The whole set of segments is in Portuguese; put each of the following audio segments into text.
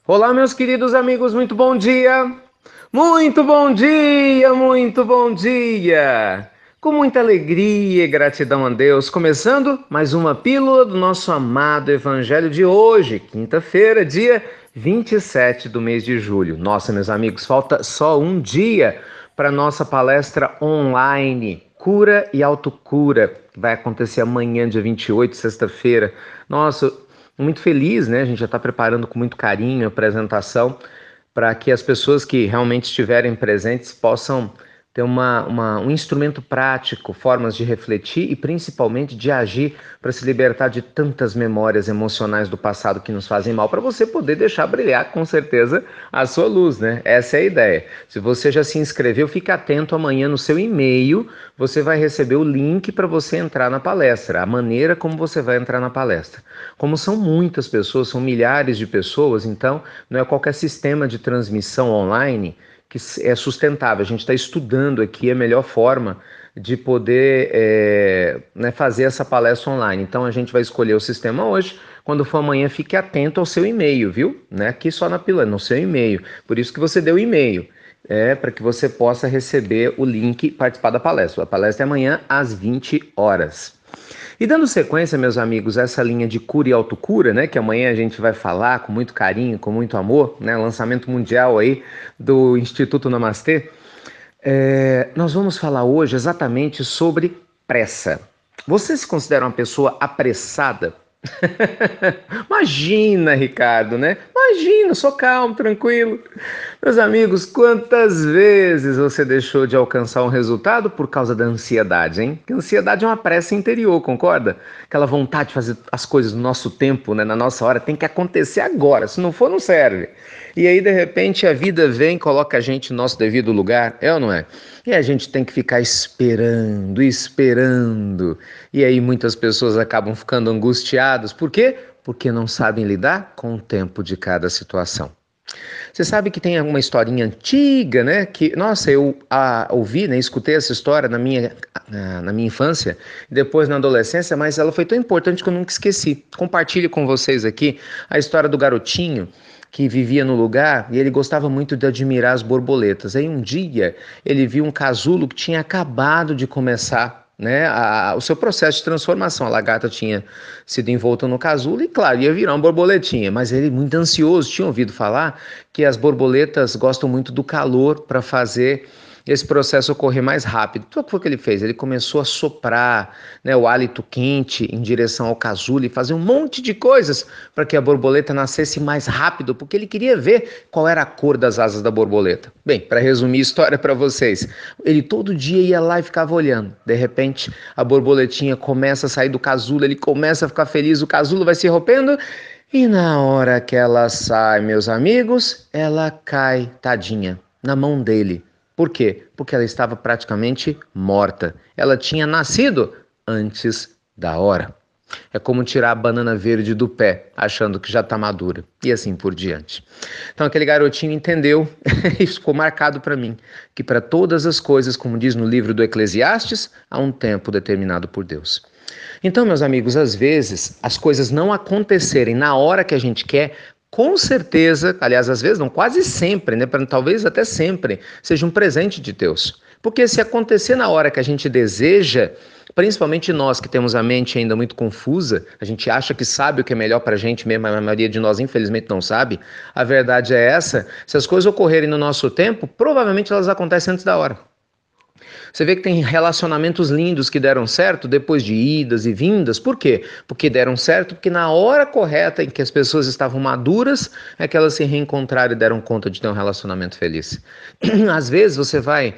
Olá, meus queridos amigos, muito bom dia! Muito bom dia, muito bom dia! Com muita alegria e gratidão a Deus, começando mais uma pílula do nosso amado Evangelho de hoje, quinta-feira, dia 27 do mês de julho. Nossa, meus amigos, falta só um dia para nossa palestra online, Cura e Autocura, que vai acontecer amanhã, dia 28, sexta-feira. Nossa, muito feliz, né? A gente já está preparando com muito carinho a apresentação para que as pessoas que realmente estiverem presentes possam ter um instrumento prático, formas de refletir e principalmente de agir para se libertar de tantas memórias emocionais do passado que nos fazem mal, para você poder deixar brilhar com certeza a sua luz, né? Essa é a ideia. Se você já se inscreveu, fique atento amanhã no seu e-mail, você vai receber o link para você entrar na palestra, a maneira como você vai entrar na palestra. Como são muitas pessoas, são milhares de pessoas, então não é qualquer sistema de transmissão online que é sustentável. A gente está estudando aqui a melhor forma de poder né, fazer essa palestra online. Então a gente vai escolher o sistema hoje. Quando for amanhã, fique atento ao seu e-mail, viu? Não é aqui só na pílula, no seu e-mail. Por isso que você deu o e-mail. Para que você possa receber o link e participar da palestra. A palestra é amanhã às 20 horas. E dando sequência, meus amigos, a essa linha de cura e autocura, né, que amanhã a gente vai falar com muito carinho, com muito amor, né, lançamento mundial aí do Instituto Namastê, nós vamos falar hoje exatamente sobre pressa. Você se considera uma pessoa apressada? Imagina, Ricardo, né? Imagina, sou calmo, tranquilo. Meus amigos, quantas vezes você deixou de alcançar um resultado por causa da ansiedade, hein? Porque a ansiedade é uma pressa interior, concorda? Aquela vontade de fazer as coisas no nosso tempo, né? Na nossa hora, tem que acontecer agora. Se não for, não serve. E aí, de repente, a vida vem e coloca a gente no nosso devido lugar, é ou não é? E a gente tem que ficar esperando, esperando. E aí muitas pessoas acabam ficando angustiadas. Por quê? Porque não sabem lidar com o tempo de cada situação. Você sabe que tem alguma historinha antiga, né? Que, nossa, eu ouvi, né? Escutei essa história na minha infância e depois na adolescência, mas ela foi tão importante que eu nunca esqueci. Compartilho com vocês aqui a história do garotinho que vivia no lugar e ele gostava muito de admirar as borboletas. Aí um dia ele viu um casulo que tinha acabado de começar, né, o seu processo de transformação. A lagarta tinha sido envolta no casulo e, claro, ia virar uma borboletinha, mas ele, muito ansioso, tinha ouvido falar que as borboletas gostam muito do calor para fazer esse processo ocorrer mais rápido. Então, o que foi que ele fez? Ele começou a soprar, né, o hálito quente em direção ao casulo e fazer um monte de coisas para que a borboleta nascesse mais rápido, porque ele queria ver qual era a cor das asas da borboleta. Bem, para resumir a história para vocês, ele todo dia ia lá e ficava olhando. De repente, a borboletinha começa a sair do casulo, ele começa a ficar feliz, o casulo vai se rompendo e na hora que ela sai, meus amigos, ela cai, tadinha, na mão dele. Por quê? Porque ela estava praticamente morta. Ela tinha nascido antes da hora. É como tirar a banana verde do pé, achando que já está madura, e assim por diante. Então aquele garotinho entendeu, isso ficou marcado para mim, que para todas as coisas, como diz no livro do Eclesiastes, há um tempo determinado por Deus. Então, meus amigos, às vezes as coisas não acontecerem na hora que a gente quer, com certeza, aliás, às vezes não, quase sempre, né? Talvez até sempre, seja um presente de Deus. Porque se acontecer na hora que a gente deseja, principalmente nós que temos a mente ainda muito confusa, a gente acha que sabe o que é melhor pra gente mesmo, a maioria de nós infelizmente não sabe. A verdade é essa, se as coisas ocorrerem no nosso tempo, provavelmente elas acontecem antes da hora. Você vê que tem relacionamentos lindos que deram certo depois de idas e vindas. Por quê? Porque deram certo porque na hora correta em que as pessoas estavam maduras é que elas se reencontraram e deram conta de ter um relacionamento feliz. Às vezes você vai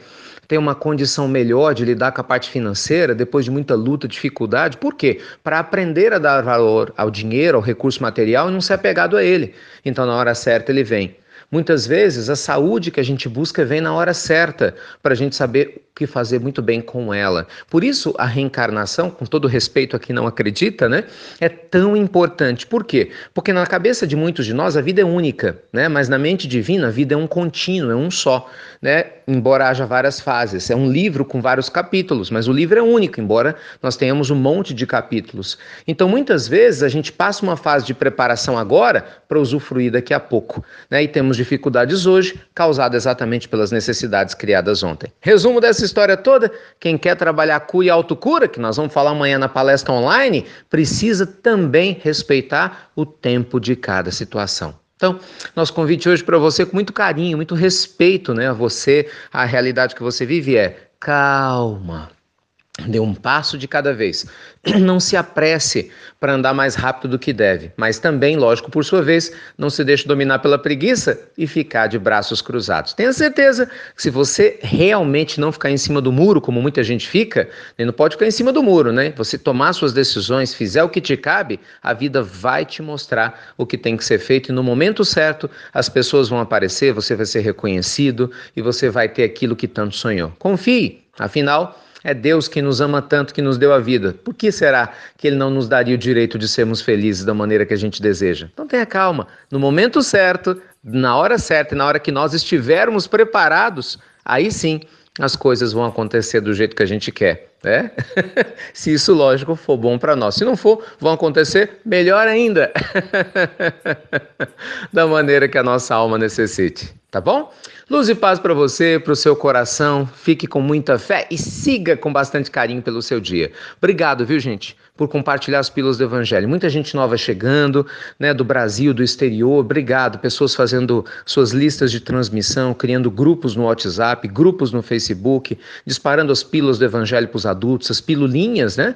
ter uma condição melhor de lidar com a parte financeira depois de muita luta, dificuldade. Por quê? Para aprender a dar valor ao dinheiro, ao recurso material e não ser apegado a ele. Então na hora certa ele vem. Muitas vezes a saúde que a gente busca vem na hora certa, para a gente saber o que fazer muito bem com ela. Por isso, a reencarnação, com todo respeito a quem não acredita, né, é tão importante. Por quê? Porque na cabeça de muitos de nós a vida é única, né, mas na mente divina a vida é um contínuo, é um só, né, embora haja várias fases. É um livro com vários capítulos, mas o livro é único, embora nós tenhamos um monte de capítulos. Então, muitas vezes a gente passa uma fase de preparação agora para usufruir daqui a pouco, né, e temos dificuldades hoje, causadas exatamente pelas necessidades criadas ontem. Resumo dessa história toda: quem quer trabalhar cura e autocura, que nós vamos falar amanhã na palestra online, precisa também respeitar o tempo de cada situação. Então, nosso convite hoje para você, com muito carinho, muito respeito, né, a você, a realidade que você vive, é calma. Dê um passo de cada vez. Não se apresse para andar mais rápido do que deve, mas também, lógico, por sua vez, não se deixe dominar pela preguiça e ficar de braços cruzados. Tenha certeza que se você realmente não ficar em cima do muro, como muita gente fica, não pode ficar em cima do muro, né? Você tomar suas decisões, fizer o que te cabe, a vida vai te mostrar o que tem que ser feito e no momento certo as pessoas vão aparecer, você vai ser reconhecido e você vai ter aquilo que tanto sonhou. Confie, afinal, é Deus que nos ama tanto, que nos deu a vida. Por que será que Ele não nos daria o direito de sermos felizes da maneira que a gente deseja? Então tenha calma. No momento certo, na hora certa e na hora que nós estivermos preparados, aí sim as coisas vão acontecer do jeito que a gente quer, né? Se isso, lógico, for bom para nós. Se não for, vão acontecer melhor ainda. Da maneira que a nossa alma necessite. Tá bom? Luz e paz para você, para o seu coração. Fique com muita fé e siga com bastante carinho pelo seu dia. Obrigado, viu, gente, por compartilhar as pílulas do Evangelho. Muita gente nova chegando, né, do Brasil, do exterior. Obrigado. Pessoas fazendo suas listas de transmissão, criando grupos no WhatsApp, grupos no Facebook, disparando as pílulas do Evangelho para os adultos, as pilulinhas, né?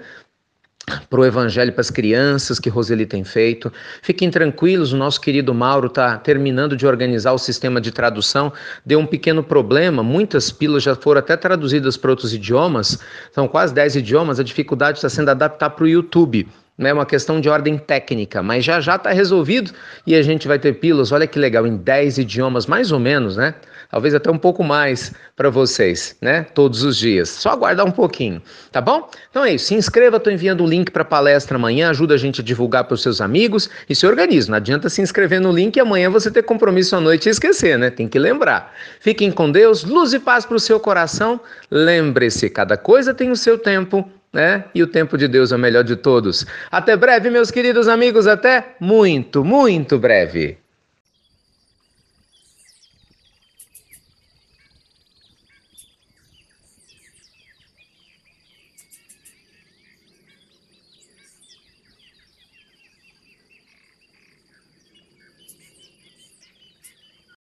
Para o Evangelho para as crianças que Roseli tem feito. Fiquem tranquilos, o nosso querido Mauro está terminando de organizar o sistema de tradução. Deu um pequeno problema, muitas pílulas já foram até traduzidas para outros idiomas, são quase 10 idiomas, a dificuldade está sendo adaptar para o YouTube. É uma questão de ordem técnica, mas já está resolvido e a gente vai ter pílulas, olha que legal, em 10 idiomas, mais ou menos, né? Talvez até um pouco mais para vocês, né? Todos os dias. Só aguardar um pouquinho, tá bom? Então é isso, se inscreva, estou enviando o link para a palestra amanhã, ajuda a gente a divulgar para os seus amigos e se organize. Não adianta se inscrever no link e amanhã você ter compromisso à noite e esquecer, né? Tem que lembrar. Fiquem com Deus, luz e paz para o seu coração. Lembre-se, cada coisa tem o seu tempo, né? E o tempo de Deus é o melhor de todos. Até breve, meus queridos amigos, até muito, muito breve.